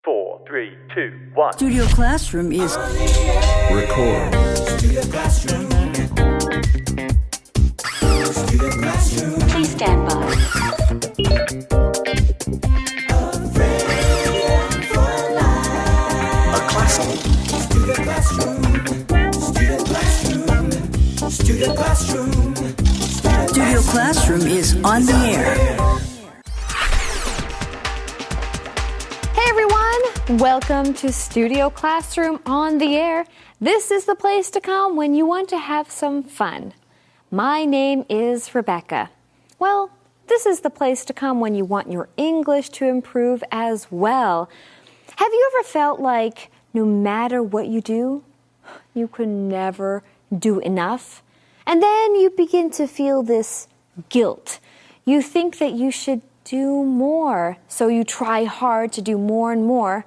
4, 3, 2, 1. Studio Classroom is Record. Studio Classroom. Studio Classroom. Please stand by. A classic. Studio Classroom. Studio Classroom. Studio Classroom. Studio Classroom is on the air. Hey everyone, welcome to Studio Classroom on the air. This is the place to come when you want to have some fun. My name is Rebecca. Well, this is the place to come when you want your English to improve as well. Have you ever felt like no matter what you do, you could never do enough? And then you begin to feel this guilt. You think that you should do more, so you try hard to do more and more.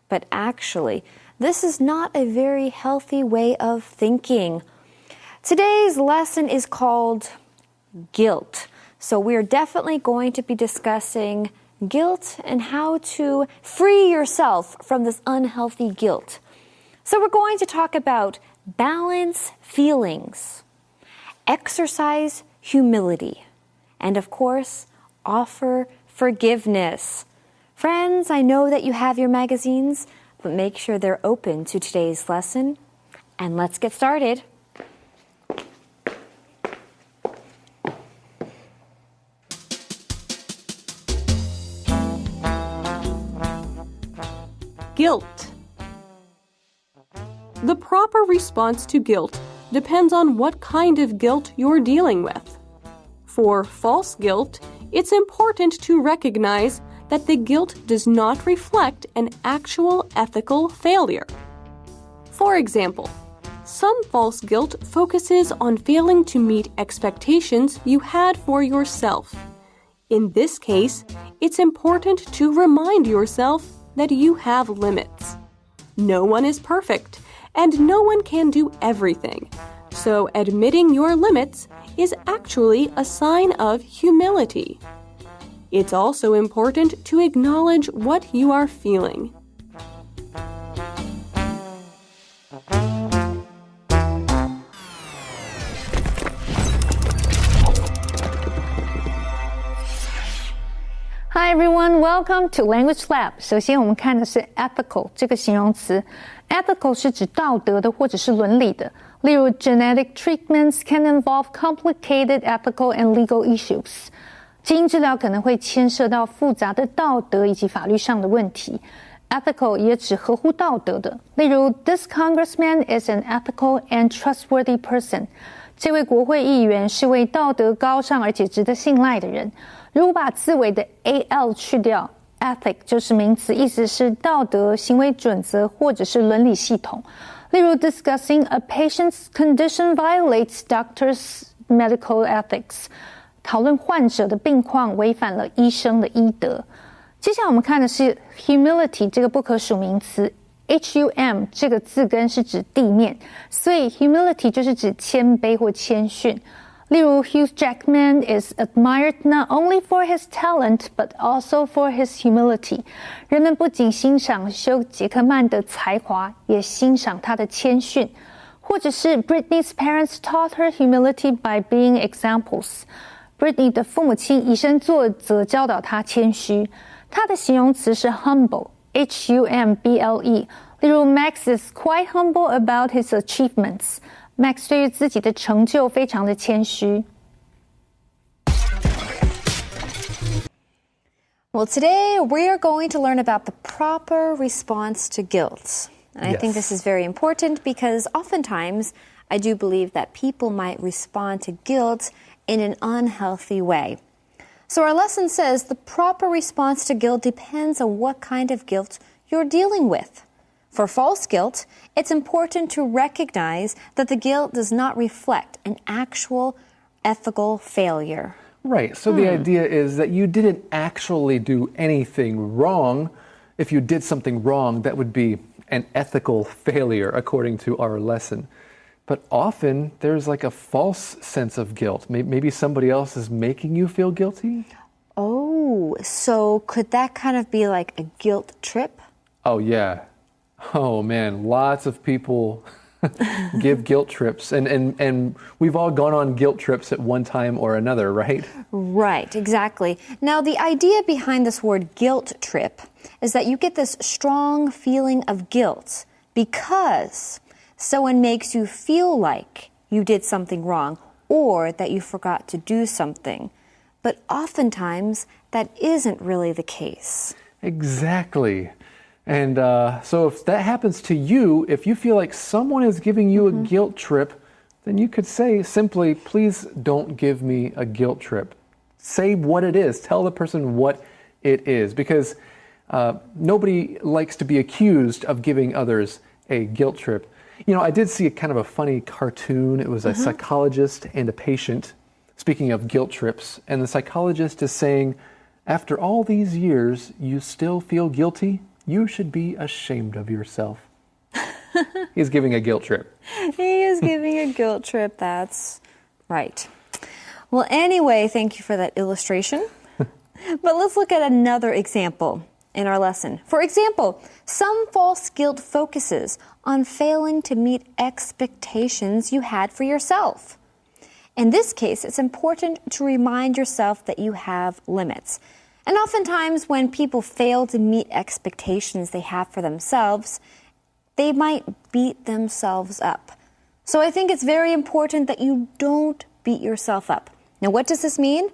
But actually, this is not a very healthy way of thinking. Today's lesson is called guilt. So we're definitely going to be discussing guilt and how to free yourself from this unhealthy guilt. So we're going to talk about balance feelings, exercise humility, and of course, offer forgiveness. Friends, I know that you have your magazines, but make sure they're open to today's lesson. And let's get started. Guilt. The proper response to guilt depends on what kind of guilt you're dealing with. For false guilt, it's important to recognize that the guilt does not reflect an actual ethical failure. For example, some false guilt focuses on failing to meet expectations you had for yourself. In this case, it's important to remind yourself that you have limits. No one is perfect, and no one can do everything. So admitting your limits is actually a sign of humility. It's also important to acknowledge what you are feeling. Hi everyone, welcome to Language Lab. 首先我们看的是 ethical 这个形容词。Ethical 是指道德的或者是伦理的。例如 genetic treatments can involve complicated ethical and legal issues. 基因治疗可能会牵涉到复杂的道德以及法律上的问题。Ethical 也指合乎道德的。例如 This congressman is an ethical and trustworthy person. 这位国会议员是位道德高尚而且值得信赖的人。如果把字尾的 al 去掉 ethic 就是名词，意思是道德、行为准则或者是伦理系统。例如 discussing a patient's condition violates doctor's medical ethics. 讨论患者的病况违反了医生的医德。接下来我们看的是 humility 这个不可数名词。hum 这个字根是指地面，所以 humility 就是指谦卑或谦逊。例如 Hugh Jackman is admired not only for his talent but also for his humility. 人们不仅欣赏休·杰克曼的才华，也欣赏他的谦逊。或者是 Britney's parents taught her humility by being examples. Britney 的父母亲以身作则，教导她谦虚。她的形容词是 humble, H-U-M-B-L-E. 例如 Max is quite humble about his achievements. Max 对于自己的成就非常的谦虚。Well, today we are going to learn about the proper response to guilt. And I think this is very important because oftentimes I do believe that people might respond to guilt in an unhealthy way. So our lesson says the proper response to guilt depends on what kind of guilt you're dealing with. For false guilt, it's important to recognize that the guilt does not reflect an actual ethical failure. Right, so the idea is that you didn't actually do anything wrong. If you did something wrong, that would be an ethical failure, according to our lesson. But often, there's like a false sense of guilt. Maybe somebody else is making you feel guilty? Oh, so could that kind of be like a guilt trip? Oh, yeah. Oh, man, lots of people give guilt trips. And we've all gone on guilt trips at one time or another, right? Right, exactly. Now, the idea behind this word guilt trip is that you get this strong feeling of guilt because someone makes you feel like you did something wrong or that you forgot to do something. But oftentimes, that isn't really the case. Exactly. And so if that happens to you, if you feel like someone is giving you a guilt trip, then you could say simply, please don't give me a guilt trip. Say what it is. Tell the person what it is. Because nobody likes to be accused of giving others a guilt trip. You know, I did see a kind of a funny cartoon. It was a psychologist and a patient, speaking of guilt trips. And the psychologist is saying, after all these years, you still feel guilty? You should be ashamed of yourself. He's giving a guilt trip. He is giving a guilt trip, that's right. Well, anyway, thank you for that illustration. But let's look at another example in our lesson. For example, some false guilt focuses on failing to meet expectations you had for yourself. In this case, it's important to remind yourself that you have limits. And oftentimes when people fail to meet expectations they have for themselves, they might beat themselves up. So I think it's very important that you don't beat yourself up. Now, what does this mean?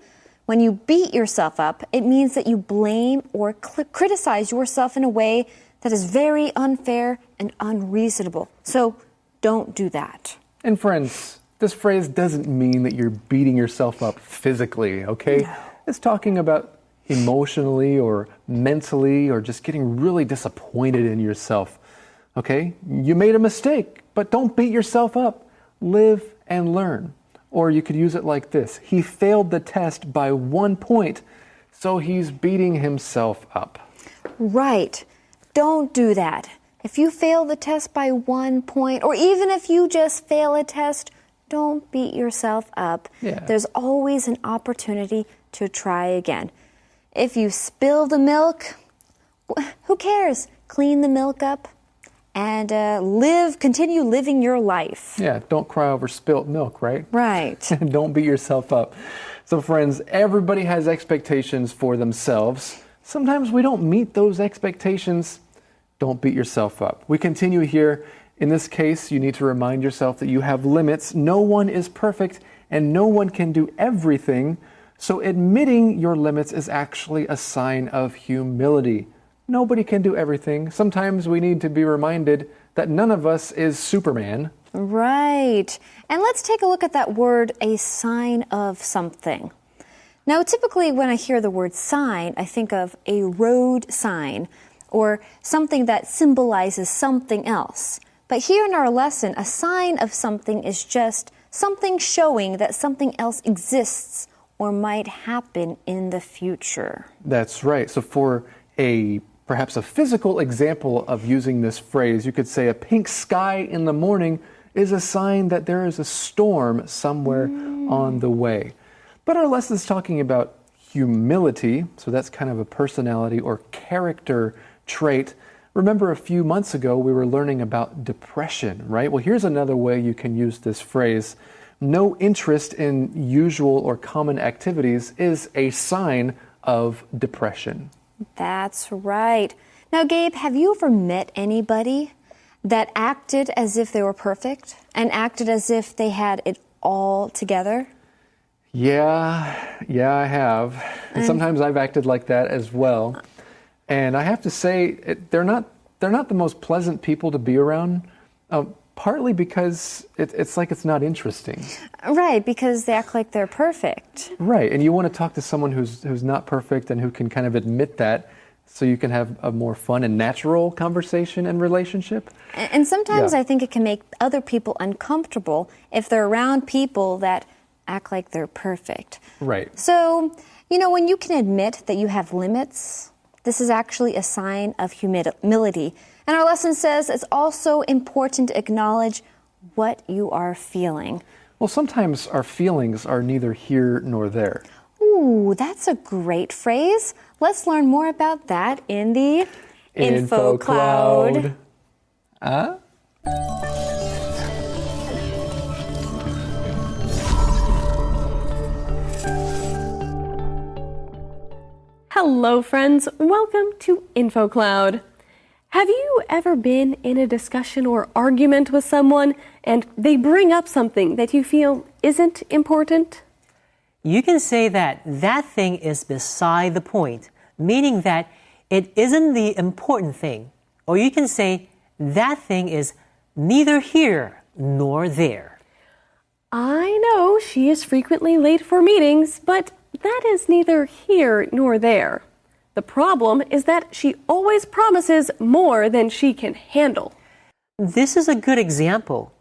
When you beat yourself up, it means that you blame or criticize yourself in a way that is very unfair and unreasonable. So don't do that. And friends, this phrase doesn't mean that you're beating yourself up physically, okay? No. It's talking about emotionally or mentally or just getting really disappointed in yourself, okay? You made a mistake, but don't beat yourself up. Live and learn. Or you could use it like this. He failed the test by 1 point, so he's beating himself up. Right. Don't do that. If you fail the test by 1 point, or even if you just fail a test, don't beat yourself up. Yeah. There's always an opportunity to try again. If you spill the milk, who cares? Clean the milk up and continue living your life. Yeah, don't cry over spilt milk, right? Right. Don't beat yourself up. So friends, everybody has expectations for themselves. Sometimes we don't meet those expectations. Don't beat yourself up. We continue here. In this case, you need to remind yourself that you have limits. No one is perfect and no one can do everything. So admitting your limits is actually a sign of humility. Nobody can do everything. Sometimes we need to be reminded that none of us is Superman. Right. And let's take a look at that word, a sign of something. Now, typically when I hear the word sign, I think of a road sign or something that symbolizes something else. But here in our lesson, a sign of something is just something showing that something else exists or might happen in the future. That's right. So for perhaps a physical example of using this phrase, you could say a pink sky in the morning is a sign that there is a storm somewhere on the way. But our lesson is talking about humility, so that's kind of a personality or character trait. Remember a few months ago we were learning about depression, right? Well, here's another way you can use this phrase. No interest in usual or common activities is a sign of depression. That's right. Now, Gabe, have you ever met anybody that acted as if they were perfect and acted as if they had it all together? Yeah, I have. And sometimes I've acted like that as well. And I have to say, they're not the most pleasant people to be around, partly because it's like it's not interesting. Right, because they act like they're perfect. Right, and you want to talk to someone who's not perfect and who can kind of admit that, so you can have a more fun and natural conversation and relationship. And sometimes I think it can make other people uncomfortable if they're around people that act like they're perfect. Right. So, when you can admit that you have limits, this is actually a sign of humility. And our lesson says it's also important to acknowledge what you are feeling. Well, sometimes our feelings are neither here nor there. Ooh, that's a great phrase. Let's learn more about that in the Info Cloud. Hello, friends. Welcome to Info Cloud. Have you ever been in a discussion or argument with someone and they bring up something that you feel isn't important? You can say that thing is beside the point, meaning that it isn't the important thing. Or you can say that thing is neither here nor there. I know she is frequently late for meetings, but that is neither here nor there. The problem is that she always promises more than she can handle. This is a good example.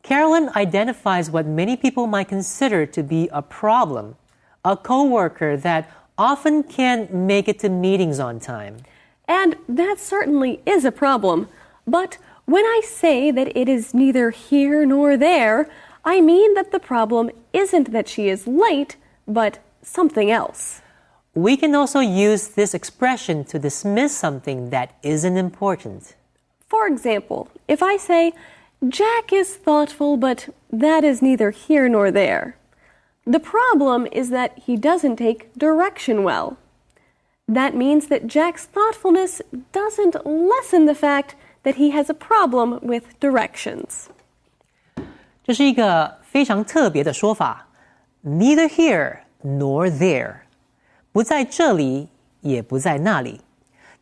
Carolyn identifies what many people might consider to be a problem, a coworker that often can't make it to meetings on time. And that certainly is a problem. But when I say that it is neither here nor there, I mean that the problem isn't that she is late, but something else. We can also use this expression to dismiss something that isn't important. For example, if I say, Jack is thoughtful, but that is neither here nor there. The problem is that he doesn't take direction well. That means that Jack's thoughtfulness doesn't lessen the fact that he has a problem with directions. 这是一个非常特别的说法 ，neither here nor there， 不在这里，也不在那里。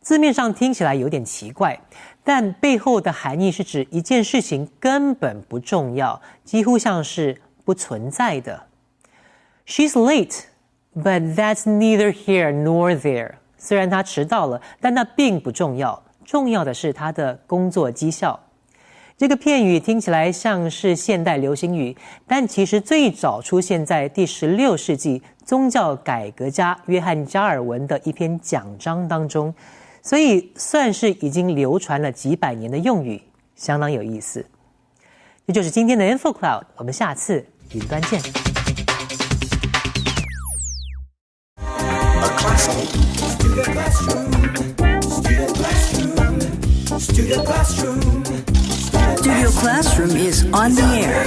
字面上听起来有点奇怪，但背后的含义是指一件事情根本不重要，几乎像是不存在的。She's late, but that's neither here nor there. 虽然她迟到了，但那并不重要，重要的是她的工作绩效。这个片语听起来像是现代流行语，但其实最早出现在第16世纪宗教改革家约翰加尔文的一篇讲章当中，所以算是已经流传了几百年的用语，相当有意思。这就是今天的 Info Cloud， 我们下次云端见。Studio Classroom. Studio Classroom is on the air.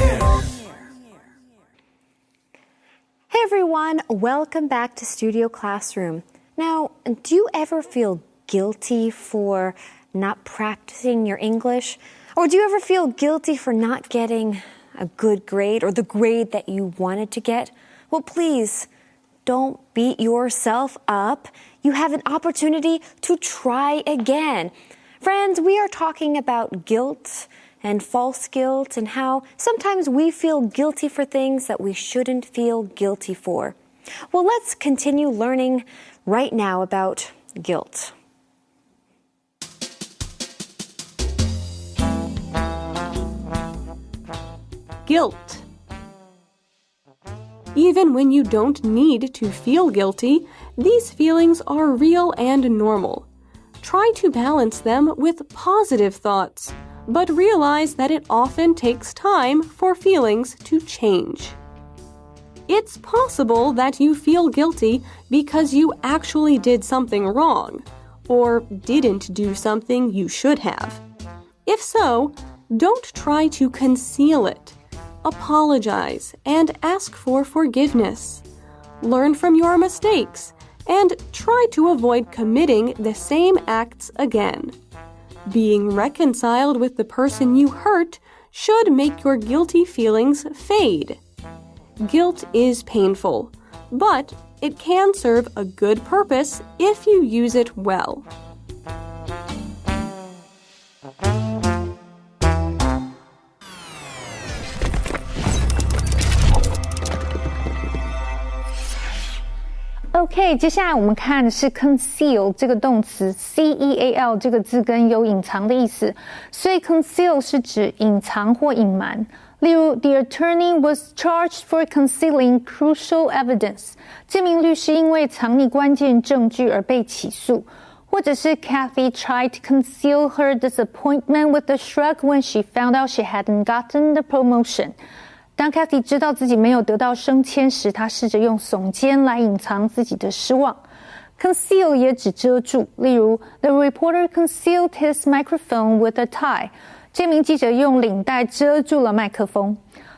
Hey everyone, welcome back to Studio Classroom. Now, do you ever feel guilty for not practicing your English? Or do you ever feel guilty for not getting a good grade or the grade that you wanted to get? Well, please, don't beat yourself up. You have an opportunity to try again. Friends, we are talking about guilt and false guilt and how sometimes we feel guilty for things that we shouldn't feel guilty for. Well, let's continue learning right now about guilt. Guilt. Even when you don't need to feel guilty, these feelings are real and normal. Try to balance them with positive thoughts, but realize that it often takes time for feelings to change. It's possible that you feel guilty because you actually did something wrong, or didn't do something you should have. If so, don't try to conceal it. Apologize and ask for forgiveness. Learn from your mistakes and try to avoid committing the same acts again. Being reconciled with the person you hurt should make your guilty feelings fade. Guilt is painful, but it can serve a good purpose if you use it well. OK， 接下来我们看的是 conceal 这个动词 ，C-E-A-L 这个字根有隐藏的意思，所以 conceal 是指隐藏或隐瞒。例如 ，The attorney was charged for concealing crucial evidence。这名律师因为藏匿关键证据而被起诉。或者是 Kathy tried to conceal her disappointment with a shrug when she found out she hadn't gotten the promotion。当 Kathy 知道自己没有得到升迁时，她试着用耸肩来隐藏自己的失望。Conceal 也指遮住，例如 The reporter concealed his microphone with a tie。这名记者用领带遮住了麦克风。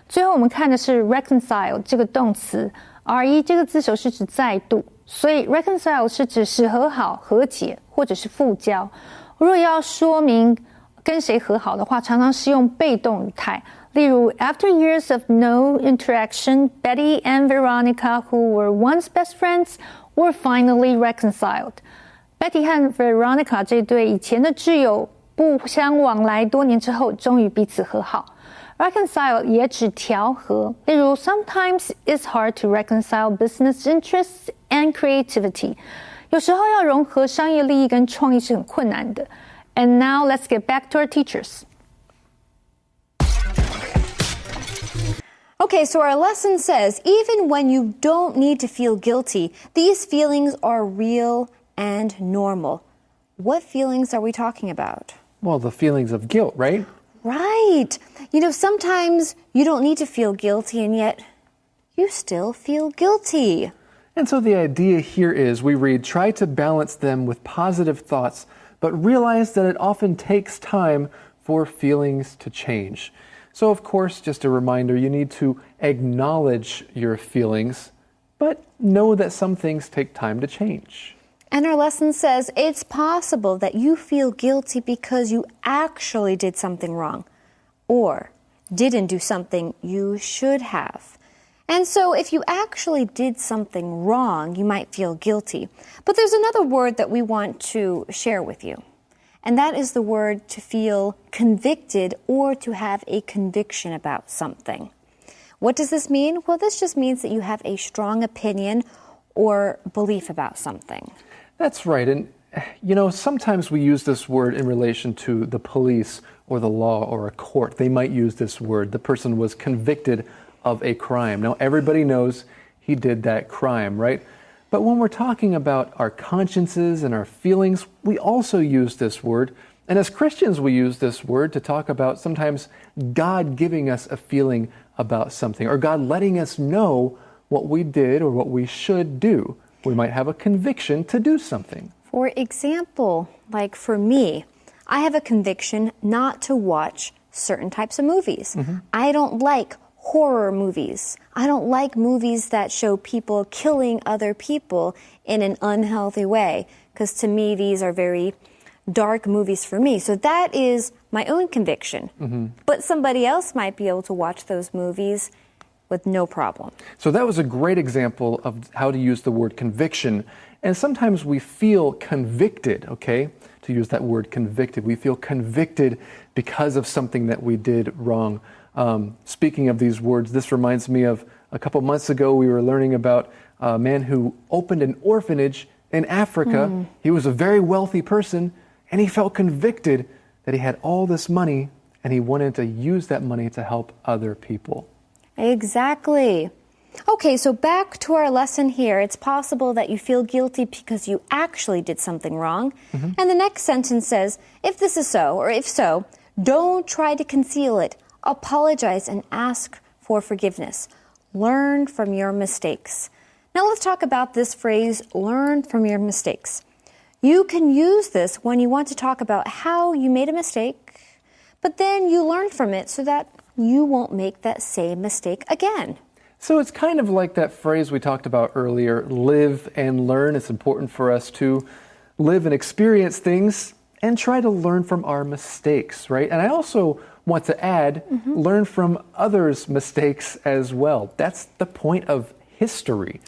最后我们看的是 reconcile 这个动词 ，re 这个字首是指再度，所以 reconcile 是指使和好、和解或者是复交。如果要说明跟谁和好的话，常常是用被动语态。例如 After years of no interaction, Betty and Veronica, who were once best friends, were finally reconciled. Betty 和 Veronica 这对以前的挚友不相往来多年之后，终于彼此和好。Reconcile 也指调和，例如 Sometimes it's hard to reconcile business interests and creativity. 有时候要融合商业利益跟创意是很困难的。And now let's get back to our teachers. Okay, so our lesson says, even when you don't need to feel guilty, these feelings are real and normal. What feelings are we talking about? Well, the feelings of guilt, right? Right. You know, sometimes you don't need to feel guilty, and yet you still feel guilty. And so the idea here is we read, try to balance them with positive thoughts, but realize that it often takes time for feelings to change. So, of course, just a reminder, you need to acknowledge your feelings, but know that some things take time to change. And our lesson says it's possible that you feel guilty because you actually did something wrong or didn't do something you should have. And so if you actually did something wrong, you might feel guilty. But there's another word that we want to share with you. And that is the word to feel convicted or to have a conviction about something. What does this mean? Well, this just means that you have a strong opinion or belief about something. That's right. And, you know, sometimes we use this word in relation to the police or the law or a court. They might use this word. The person was convicted of a crime. Now, everybody knows he did that crime, right? But when we're talking about our consciences and our feelings, we also use this word. And as Christians, we use this word to talk about sometimes God giving us a feeling about something, or God letting us know what we did or what we should do. We might have a conviction to do something. For example, like for me, I have a conviction not to watch certain types of movies. I don't like horror movies. I don't like movies that show people killing other people in an unhealthy way, because to me, these are very dark movies for me. So that is my own conviction. But somebody else might be able to watch those movies with no problem. So that was a great example of how to use the word conviction. And sometimes we feel convicted, okay? To use that word convicted. We feel convicted because of something that we did wrong. Speaking of these words, this reminds me of a couple months ago we were learning about a man who opened an orphanage in Africa. He was a very wealthy person, and he felt convicted that he had all this money and he wanted to use that money to help other people. Exactly. Okay, so back to our lesson here. It's possible that you feel guilty because you actually did something wrong. And the next sentence says, if this is so, or if so, don't try to conceal it. Apologize and ask for forgiveness. Learn from your mistakes. Now let's talk about this phrase, learn from your mistakes. You can use this when you want to talk about how you made a mistake, but then you learn from it so that you won't make that same mistake again. So it's kind of like that phrase we talked about earlier, live and learn. It's important for us to live and experience things and try to learn from our mistakes, right? And I also want to add, learn from others' mistakes as well. That's the point of history.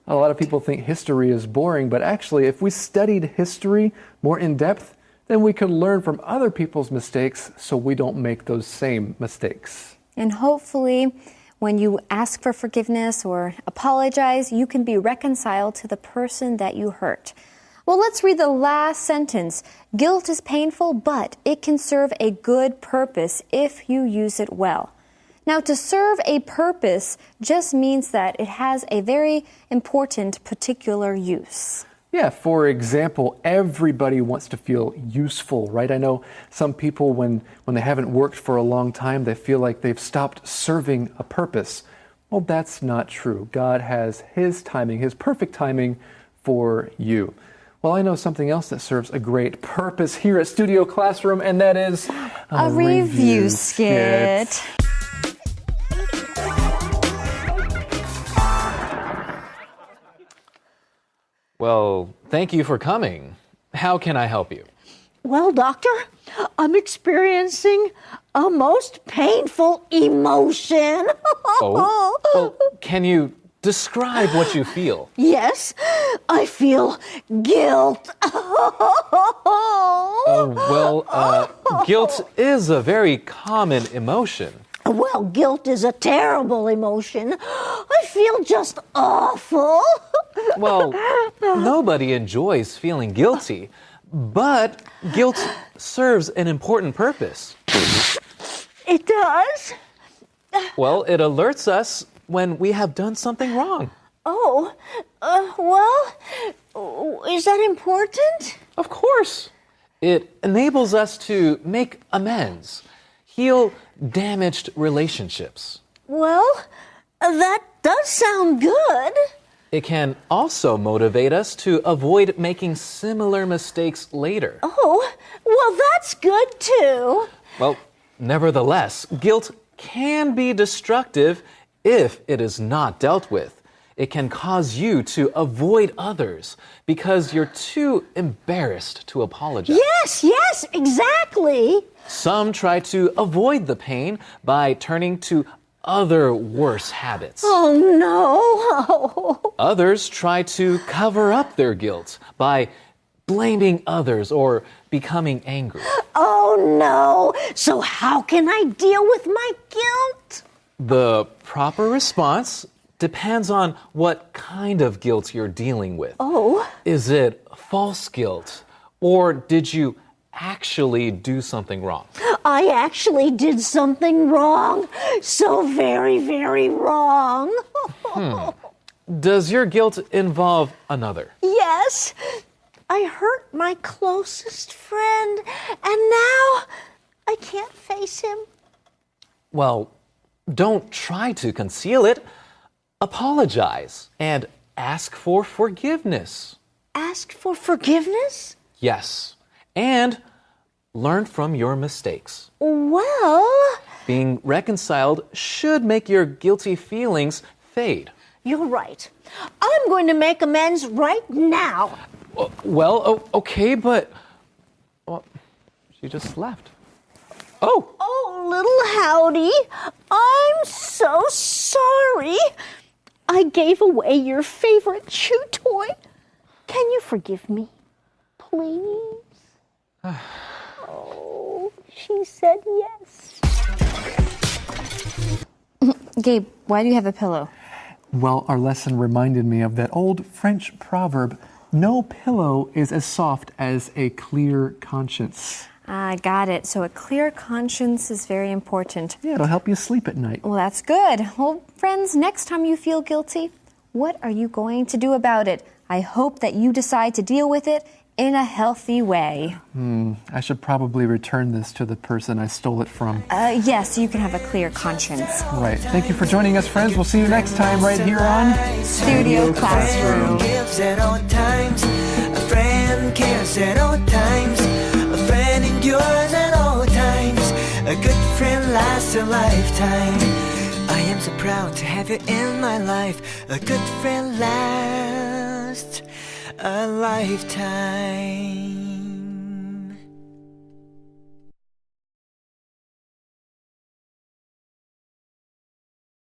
A lot of people think history is boring, but actually, if we studied history more in depth, then we could learn from other people's mistakes so we don't make those same mistakes. And hopefully, when you ask for forgiveness or apologize, you can be reconciled to the person that you hurt. Well, let's read the last sentence. Guilt is painful, but it can serve a good purpose if you use it well. Now, to serve a purpose just means that it has a very important particular use. Yeah, for example, everybody wants to feel useful, right? I know some people, when they haven't worked for a long time, they feel like they've stopped serving a purpose. Well, that's not true. God has His timing, His perfect timing for you. Well, I know something else that serves a great purpose here at Studio Classroom, and that is a review skit. Well, thank you for coming. How can I help you? Well, doctor, I'm experiencing a most painful emotion. Oh, can you describe what you feel? Yes, I feel guilt. Guilt is a very common emotion. Well, guilt is a terrible emotion. I feel just awful. Well, nobody enjoys feeling guilty, but guilt serves an important purpose. It does? Well, it alerts us when we have done something wrong. Oh, is that important? Of course. It enables us to make amends, heal damaged relationships. Well, that does sound good. It can also motivate us to avoid making similar mistakes later. Oh, well, that's good too. Well, nevertheless, guilt can be destructive if it is not dealt with. It can cause you to avoid others because you're too embarrassed to apologize. Yes, exactly. Some try to avoid the pain by turning to other worse habits. Oh, no. Others try to cover up their guilt by blaming others or becoming angry. Oh, no. So how can I deal with my guilt? The proper response depends on what kind of guilt you're dealing with. Oh. Is it false guilt, or did you actually do something wrong? I actually did something wrong. So very, very wrong. Does your guilt involve another? Yes. I hurt my closest friend, and now I can't face him. Well, don't try to conceal it. Apologize and ask for forgiveness. Ask for forgiveness? Yes, and learn from your mistakes. Well, being reconciled should make your guilty feelings fade. You're right. I'm going to make amends right now. Okay, but she just left. Oh, little Howdy, I'm so sorry. I gave away your favorite chew toy. Can you forgive me, please? Oh, she said yes. Gabe, why do you have a pillow? Well, our lesson reminded me of that old French proverb, no pillow is as soft as a clear conscience. I got it. So a clear conscience is very important. Yeah, it'll help you sleep at night. Well, that's good. Well, friends, next time you feel guilty, what are you going to do about it? I hope that you decide to deal with it in a healthy way. I should probably return this to the person I stole it from. Yes, you can have a clear conscience. Right. Thank you for joining us, friends. We'll see you next time right here on Studio Classroom. Gives at all times. A friend cares at all times. A friend endures at all times. A good friend lasts a lifetime. I am so proud to have you in my life. A good friend lasts a lifetime.